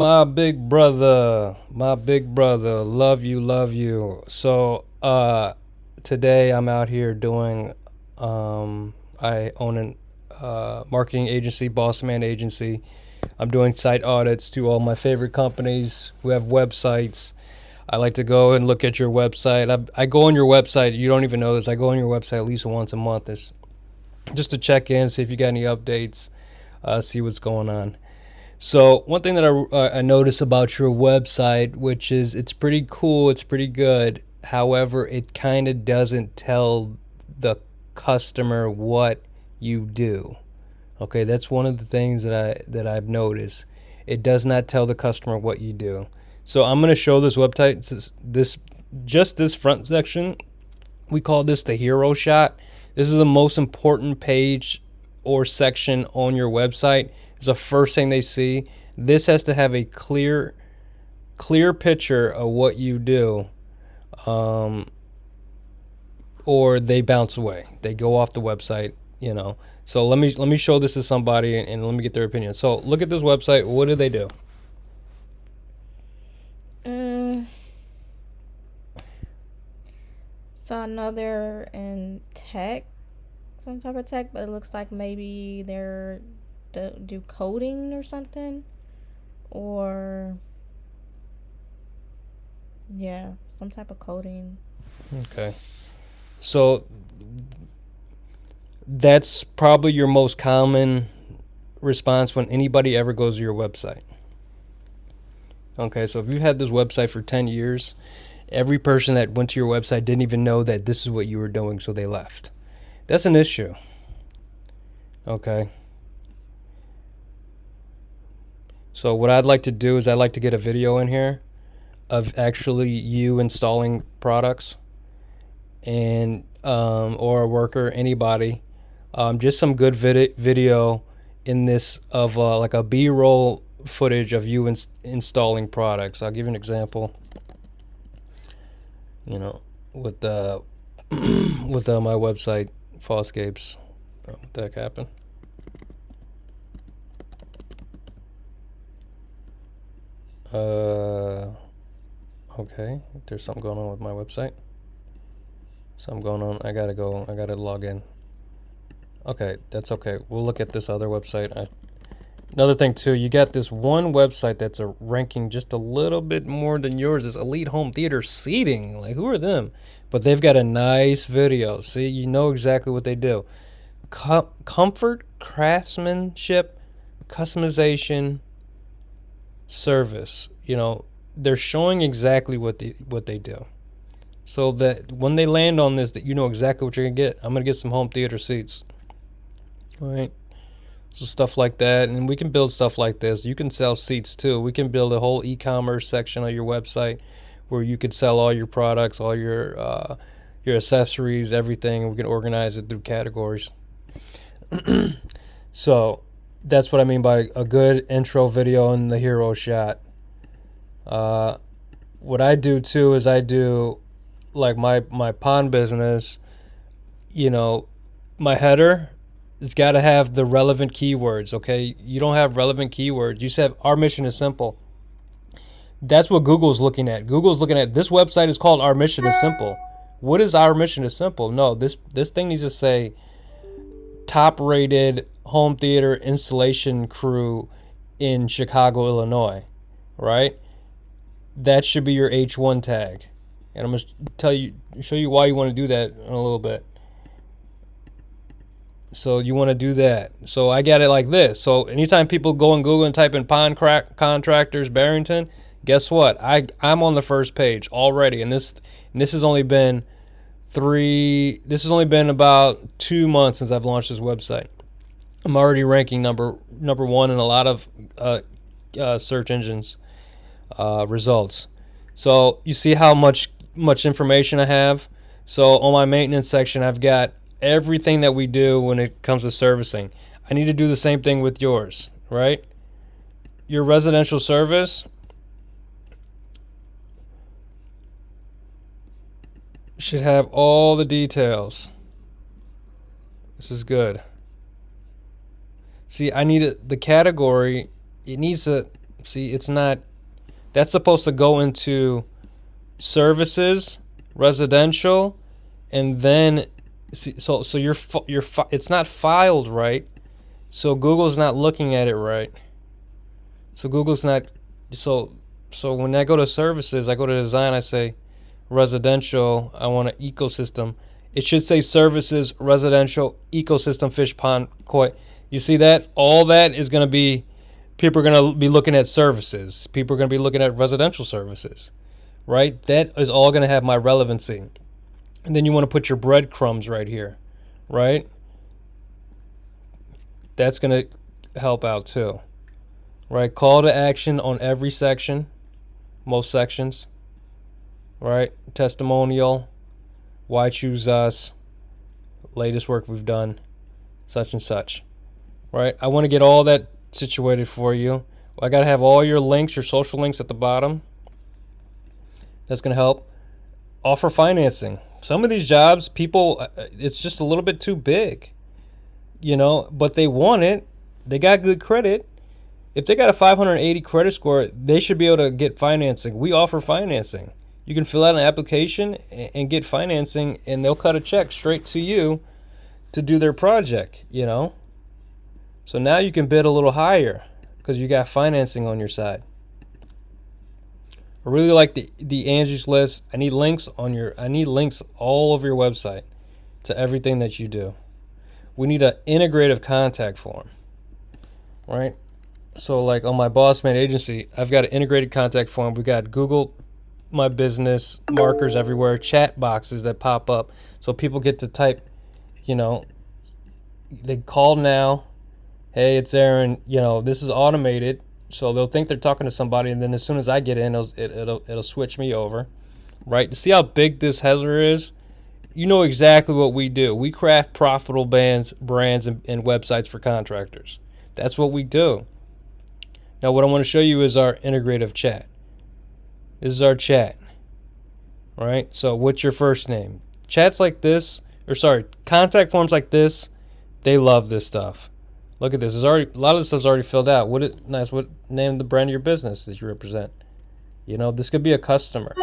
My big brother, my big brother, love you, love you. So, today I'm out here doing, I own an marketing agency, BossMan Agency. I'm doing site audits to all my favorite companies who have websites. I like to go and look at your website. I go on your website. You don't even know this. I go on your website at least once a month, just to check in, see if you got any updates, see what's going on. So one thing that I notice about your website, which is it's pretty cool, it's pretty good. However, it kind of doesn't tell the customer what you do. Okay, that's one of the things that I've noticed. It does not tell the customer what you do. So I'm going to show this website. This front section. We call this the hero shot. This is the most important page or section on your website. It's the first thing they see. This has to have a clear picture of what you do, um, or they bounce away. They go off the website. So let me show this to somebody and let me get their opinion. So look at this website. What do they do? Mm, so I know they're in tech, some type of tech, but it looks like maybe they're do coding or something, or yeah, some type of coding. Okay. So that's probably your most common response when anybody ever goes to your website. Okay, so if you've had this website for 10 years, every person that went to your website didn't even know that this is what you were doing, so they left. That's an issue. Okay. So what I'd like to do is I'd like to get a video in here of actually you installing products and or a worker, anybody, just some good video in this of like a B-roll footage of you installing products. I'll give you an example. With with my website, Fallscapes. What the heck happened? Okay. There's something going on with my website. Something going on. I gotta log in. Okay, that's okay. We'll look at this other website. Another thing too, you got this one website that's ranking just a little bit more than yours. Is Elite Home Theater Seating. Like, who are them? But they've got a nice video. See, you know exactly what they do. Comfort, craftsmanship, customization, service. They're showing exactly what they do. So that when they land on this, that you know exactly what you're gonna get. I'm gonna get some home theater seats. All right. So stuff like that, and we can build stuff like this. You can sell seats too. We can build a whole e-commerce section of your website where you could sell all your products, all your accessories, everything. We can organize it through categories. So that's what I mean by a good intro video and the hero shot. What I do too is I do like my pond business. My header, it's got to have the relevant keywords. Okay, you don't have relevant keywords. You said our mission is simple. That's what Google's looking at. Google's looking at this website is called Our Mission is Simple. What is Our Mission is Simple? No, this thing needs to say top rated home theater installation crew in Chicago, Illinois, right? That should be your H1 tag. And I'm going to show you why you want to do that in a little bit. So you want to do that. So I got it like this. So anytime people go on Google and type in pond contractors Barrington, guess what? I'm on the first page already, and this has only been about 2 months since I've launched this website. I'm already ranking number one in a lot of search engines results. So you see how much information I have. So on my maintenance section, I've got everything that we do when it comes to servicing. I need to do the same thing with yours, right? Your residential service should have all the details. This is good. See, I need the category. It needs to See, it's not. That's supposed to go into services, residential, and then see, so it's not filed right. So Google's not looking at it right. So Google's not. So so when I go to services, I go to design. I say residential. I want an ecosystem. It should say services, residential, ecosystem, fish pond, koi. You see that? All that is going to be, people are going to be looking at services. People are going to be looking at residential services, right? That is all going to have my relevancy. And then you want to put your breadcrumbs right here, right? That's going to help out too, right? Call to action on every section, most sections, right? Testimonial, why choose us, latest work we've done, such and such, right? I want to get all that situated for you. I got to have all your links, your social links at the bottom. That's going to help. Offer financing. Some of these jobs, people, it's just a little bit too big, but they want it. They got good credit. If they got a 580 credit score, they should be able to get financing. We offer financing. You can fill out an application and get financing, and they'll cut a check straight to you to do their project, So now you can bid a little higher because you got financing on your side. I really like the Angie's List. I need links all over your website to everything that you do. We need an integrative contact form, right? So like on my BossMan Agency, I've got an integrated contact form. We got Google My Business markers everywhere, chat boxes that pop up so people get to type, they call now. Hey, it's Aaron. This is automated. So they'll think they're talking to somebody, and then as soon as I get in, it'll switch me over, right? See how big this header is? You know exactly what we do. We craft profitable brands and websites for contractors. That's what we do. Now, what I want to show you is our integrative chat. This is our chat, right? So what's your first name? Chats like this, contact forms like this, they love this stuff. Look at this. A lot of this stuff's already filled out. What name the brand of your business that you represent? This could be a customer.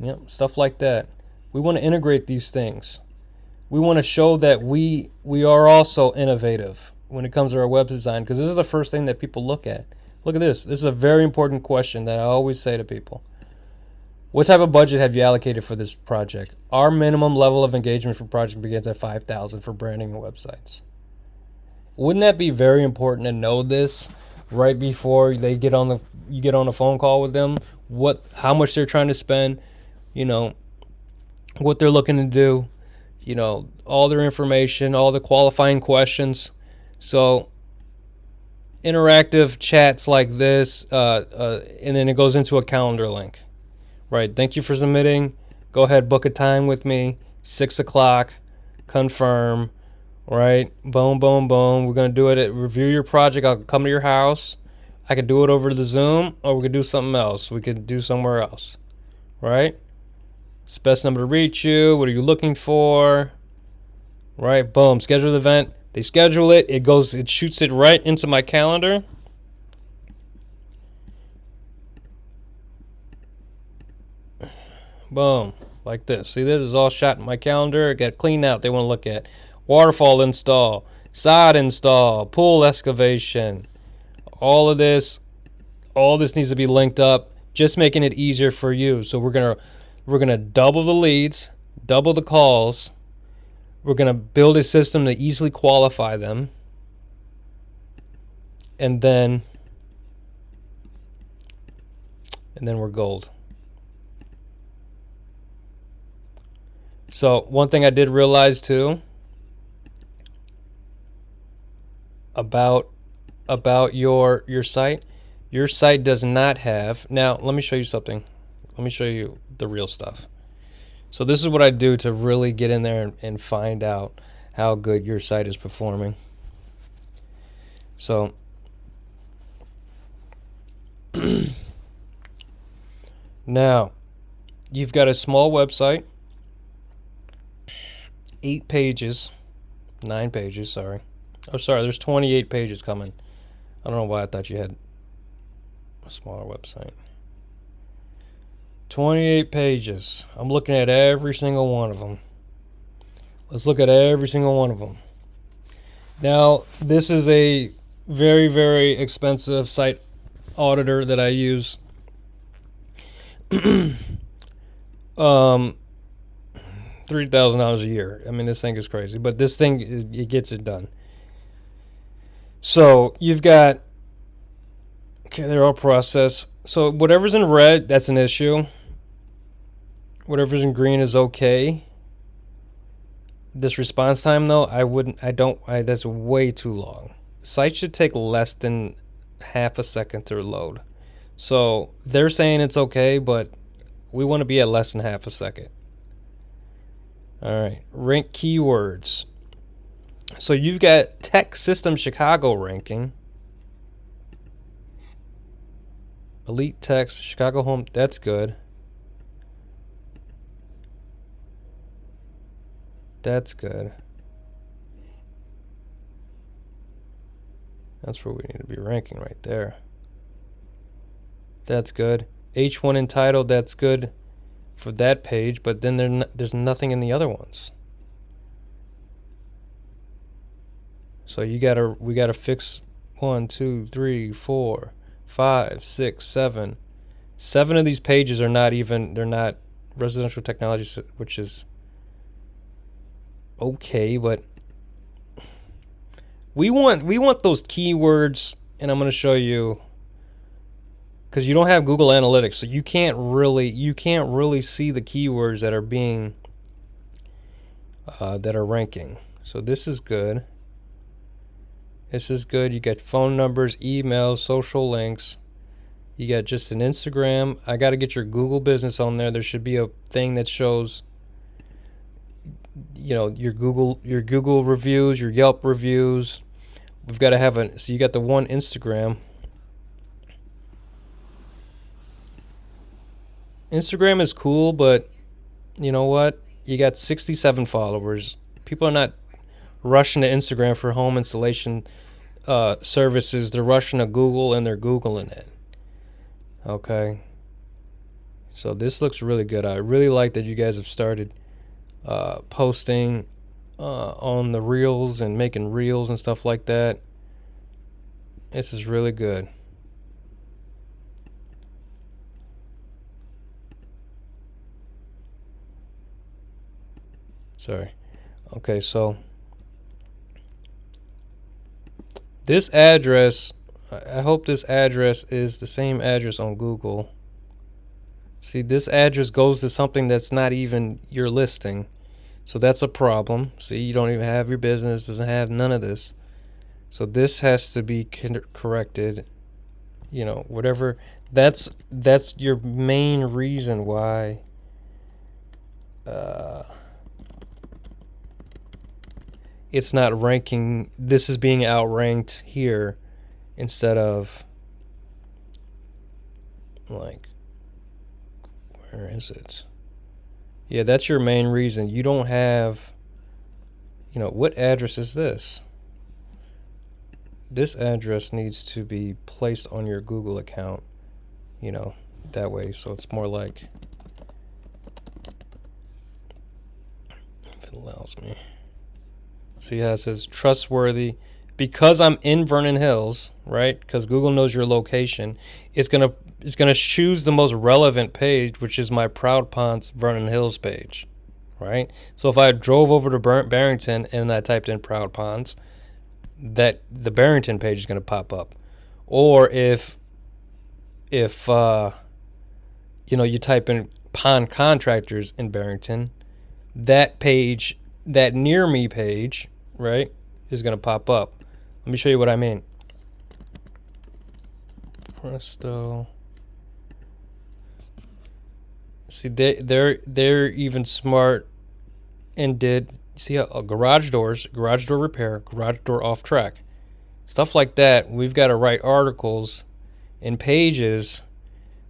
Yep, stuff like that. We want to integrate these things. We want to show that we are also innovative when it comes to our web design, because this is the first thing that people look at. Look at this. This is a very important question that I always say to people. What type of budget have you allocated for this project? Our minimum level of engagement for project begins at $5,000 for branding and websites. Wouldn't that be very important to know this right before you get on a phone call with them? How much they're trying to spend, what they're looking to do, all their information, all the qualifying questions. So interactive chats like this, and then it goes into a calendar link, right? Thank you for submitting. Go ahead, book a time with me, 6 o'clock, confirm, right? Boom, boom, boom. We're going to do it. Review your project. I'll come to your house. I could do it over the Zoom, or we could do something else. We could do somewhere else, right? It's the best number to reach you. What are you looking for? Right? Boom. Schedule the event. They schedule it. It shoots it right into my calendar. Boom. Like this. See, this is all shot in my calendar. Got clean out. They want to look at waterfall install, sod install, pool excavation. All this needs to be linked up, just making it easier for you. So we're gonna double the leads, double the calls. We're gonna build a system to easily qualify them, and then we're gold. So one thing I did realize too about your site. Your site does not have. Now, let me show you something. Let me show you the real stuff. So this is what I do to really get in there and find out how good your site is performing. So now, You've got a small website, 8 pages, 9 pages, sorry. Oh, sorry, there's 28 pages coming. I don't know why I thought you had a smaller website. 28 pages. I'm looking at every single one of them. Let's look at every single one of them. Now, this is a very, very expensive site auditor that I use. $3,000 a year. I mean, this thing is crazy, but this thing, it gets it done. So you've got, okay, they're all processed. So whatever's in red, that's an issue. Whatever's in green is okay. This response time though, that's way too long. Site should take less than half a second to load. So they're saying it's okay, but we want to be at less than half a second. All right, rank keywords. So you've got Tech System Chicago ranking. Elite Text, Chicago Home, that's good. That's good. That's where we need to be ranking right there. That's good. H1 entitled, that's good for that page, but then there's nothing in the other ones. So we gotta fix 1, 2, 3, 4, 5, 6, 7. 7 of these pages are not even, they're not residential technology, which is okay, but we want those keywords, and I'm going to show you, because you don't have Google Analytics, so you can't really see the keywords that are being that are ranking. So this is good. This is good. You got phone numbers, emails, social links. You got just an Instagram. I got to get your Google business on there. There should be a thing that shows, you know, your Google reviews, your Yelp reviews. We've got to have so you got the one Instagram. Instagram is cool, but you know what? You got 67 followers. People are not rushing to Instagram for home installation services. They're rushing to Google, and they're Googling it. Okay. So this looks really good. I really like that you guys have started posting on the reels and making reels and stuff like that. This is really good. Sorry. Okay, so this address, I hope this address is the same address on Google. See, this address goes to something that's not even your listing. So that's a problem. See, you don't even have your business, doesn't have none of this. So this has to be corrected. You know, whatever. That's your main reason why it's not ranking. This is being outranked here instead of, like, where is it? Yeah, that's your main reason. You don't have, you know, what address is this? This address needs to be placed on your Google account, you know, that way. So it's more like, if it allows me. See how it says trustworthy? Because I'm in Vernon Hills, right? Because Google knows your location. It's gonna choose the most relevant page, which is my Proud Ponds Vernon Hills page, right? So if I drove over to Barrington and I typed in Proud Ponds, that the Barrington page is gonna pop up. Or if you know, you type in pond contractors in Barrington, that page, that near me page, right, is going to pop up. Let me show you what I mean. Presto. See, they're even smart and did, see how garage door repair, garage door off track, stuff like that. We've got to write articles and pages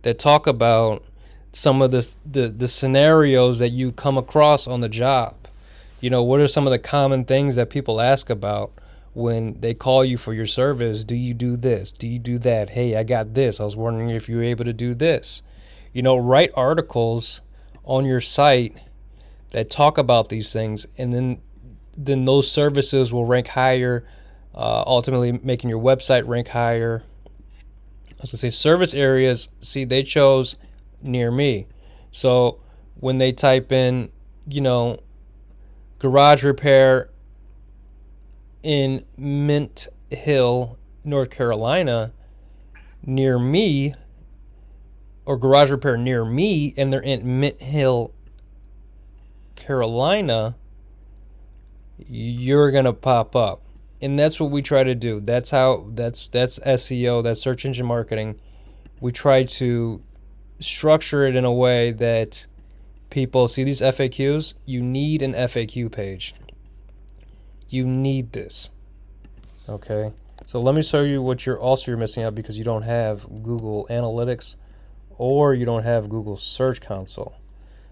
that talk about some of the scenarios that you come across on the job. What are some of the common things that people ask about when they call you for your service? Do you do this? Do you do that? Hey, I got this. I was wondering if you were able to do this. Write articles on your site that talk about these things, and then those services will rank higher, ultimately making your website rank higher. I was gonna say service areas. See, they chose near me, so when they type in, garage repair in Mint Hill, North Carolina, near me, or garage repair near me, and they're in Mint Hill, Carolina, you're gonna pop up. And that's what we try to do. That's SEO, that's search engine marketing. We try to structure it in a way that people see these FAQs. You need an FAQ page. You need this. Okay, so let me show you what you're missing out, because you don't have Google Analytics or you don't have Google Search Console.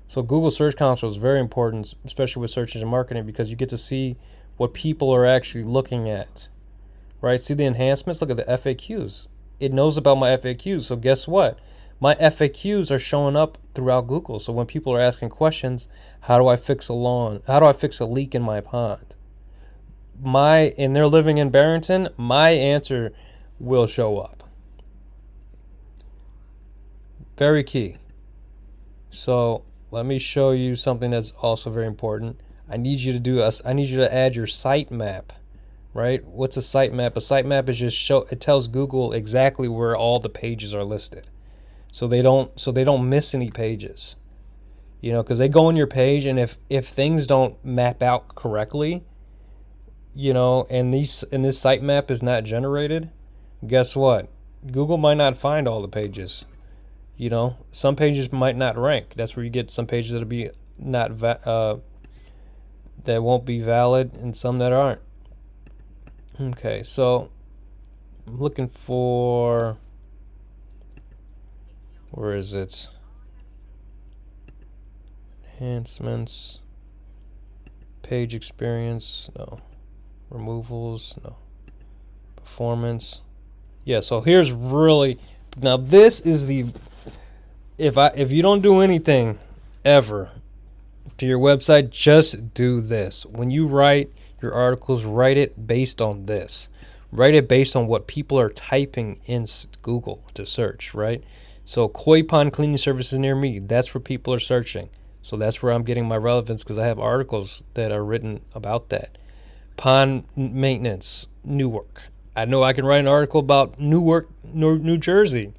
So Google Search Console is very important, especially with search engine marketing, because you get to see what people are actually looking at, right? See the enhancements? Look at the FAQs. It knows about my FAQs. So guess what? My FAQs are showing up throughout Google. So when people are asking questions, how do I fix a lawn? How do I fix a leak in my pond? And they're living in Barrington, my answer will show up. Very key. So let me show you something that's also very important. I need you to add your sitemap, right? What's a sitemap? A sitemap is it tells Google exactly where all the pages are listed. So they don't miss any pages. Because they go on your page, and if things don't map out correctly, and this sitemap is not generated, guess what? Google might not find all the pages. Some pages might not rank. That's where you get some pages that'll be not that won't be valid, and some that aren't. Okay, so I'm looking for, where is it? Enhancements, page experience, no. Removals, no. Performance. Yeah, so here's now this is if you don't do anything ever to your website, just do this. When you write your articles, write it based on this. Write it based on what people are typing in Google to search, right? So koi pond cleaning services near me, that's where people are searching. So that's where I'm getting my relevance, because I have articles that are written about that. Pond maintenance, Newark. I know I can write an article about Newark, New Jersey,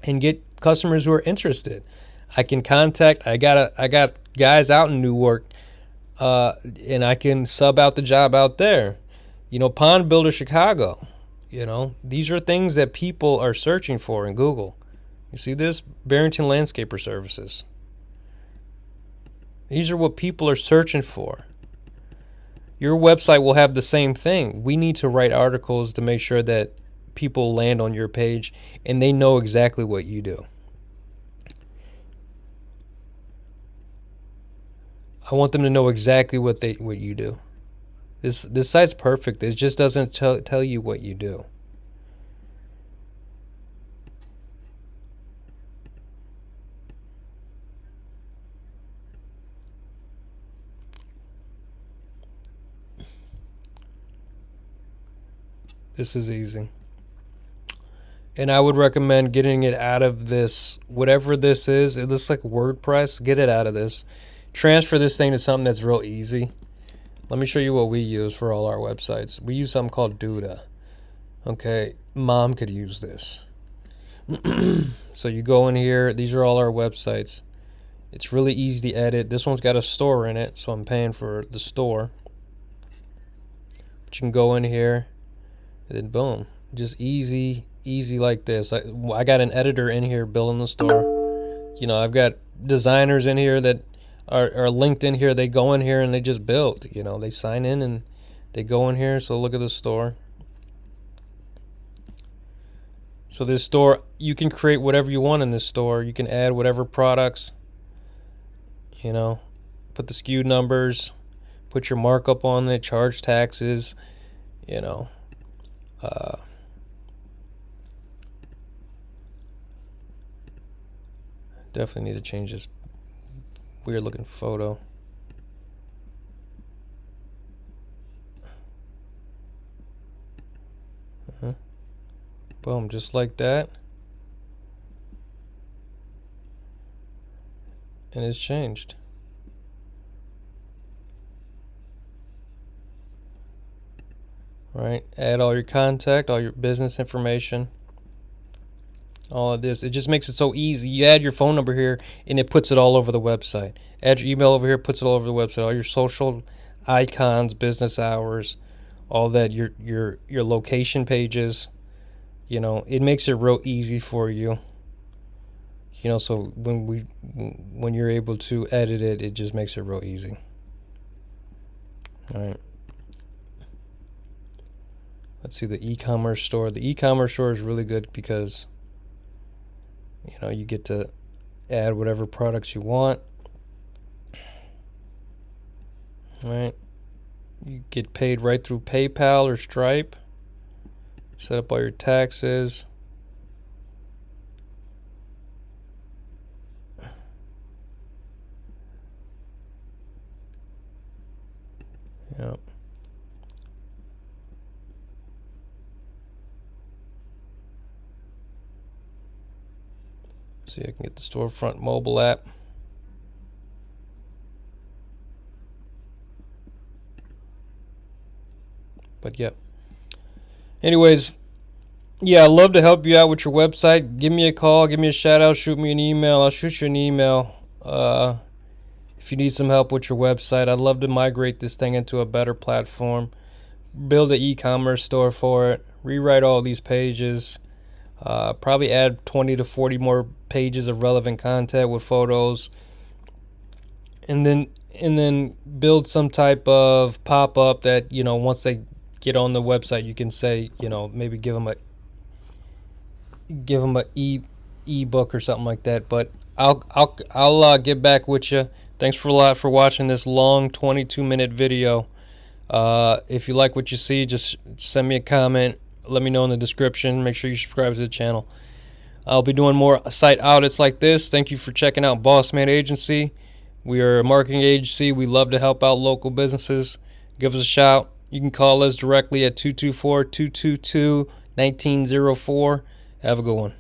and get customers who are interested. I got guys out in Newark, and I can sub out the job out there. Pond Builder Chicago. These are things that people are searching for in Google. You see this? Barrington Landscaper Services. These are what people are searching for. Your website will have the same thing. We need to write articles to make sure that people land on your page and they know exactly what you do. I want them to know exactly what you do. This site's perfect. It just doesn't tell you what you do. This is easy. And I would recommend getting it out of this, whatever this is. It looks like WordPress. Get it out of this. Transfer this thing to something that's real easy. Let me show you what we use for all our websites. We use something called Duda. Okay, mom could use this. So you go in here. These are all our websites. It's really easy to edit. This one's got a store in it, so I'm paying for the store. But you can go in here, and then boom. Just easy like this. I got an editor in here building the store. I've got designers in here that are linked in here. They go in here and they just build. They sign in and they go in here. So look at the store. So this store, you can create whatever you want in this store. You can add whatever products, you know, put the SKU numbers, put your markup on it, charge taxes, you know. Definitely need to change this weird looking photo. Boom, just like that. And it's changed. Right? Add all your contact, all your business information, all of this. It just makes it so easy. You add your phone number here and it puts it all over the website. Add your email over here, puts it all over the website. All your social icons, business hours, all that, your location pages. You know, it makes it real easy for you. You know, so when you're able to edit it, it just makes it real easy. All right. Let's see the e-commerce store. The e-commerce store is really good because, you know, you get to add whatever products you want. All right. You get paid right through PayPal or Stripe. Set up all your taxes. Yep. See, I can get the storefront mobile app. But yeah. Anyways, yeah, I'd love to help you out with your website. Give me a call, give me a shout out, shoot me an email. I'll shoot you an email. If you need some help with your website, I'd love to migrate this thing into a better platform. Build an e-commerce store for it. Rewrite all these pages. Probably add 20 to 40 more pages of relevant content with photos. And then build some type of pop-up that, you know, once they get on the website, you can say, you know, maybe give them a ebook or something like that. But I'll get back with you. Thanks for a lot for watching this long 22-minute video. If you like what you see, just send me a comment. Let me know in the description. Make sure you subscribe to the channel. I'll be doing more site audits like this. Thank you for checking out BossMan Agency. We are a marketing agency. We love to help out local businesses. Give us a shout. You can call us directly at 224-222-1904. Have a good one.